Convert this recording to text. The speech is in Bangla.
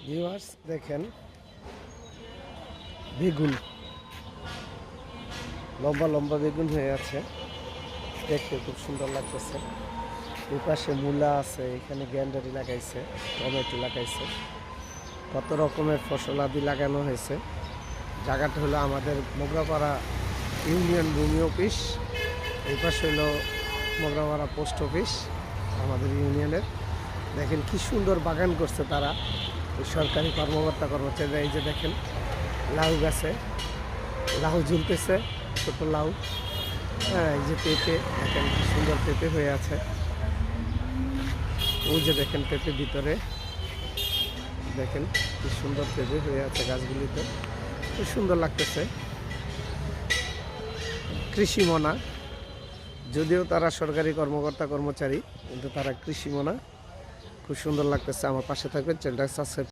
ভিউয়ার্স দেখেন বেগুন, লম্বা লম্বা বেগুন হয়ে আছে, দেখতে খুব সুন্দর লাগতেছে। এই পাশে মূলা আছে, এখানে গ্যান্ডারি লাগাইছে, টমেটো লাগাইছে, কত রকমের ফসল আদি লাগানো হয়েছে। জায়গাটা হলো আমাদের মোগরাপাড়া ইউনিয়ন ভূমি অফিস, এই পাশে হলো মোগরাপাড়া পোস্ট অফিস আমাদের ইউনিয়নের। দেখেন কি সুন্দর বাগান করছে তারা, সরকারি কর্মকর্তা কর্মচারীরা। এই যে দেখেন লাউ গাছে লাউ ঝুলতেছে, ছোট লাউ। হ্যাঁ, এই যে পেঁপে, দেখেন কি সুন্দর পেঁপে হয়ে আছে। ওই যে দেখেন পেঁপে ভিতরে, দেখেন কি সুন্দর পেঁপে হয়ে আছে গাছগুলিতে, খুব সুন্দর লাগতেছে। কৃষি মনা, যদিও তারা সরকারি কর্মকর্তা কর্মচারী, কিন্তু তারা কৃষি মনা, খুব সুন্দর লাগতেছে। আমার পাশে থাকবেন, চ্যানেলটা সাবস্ক্রাইব।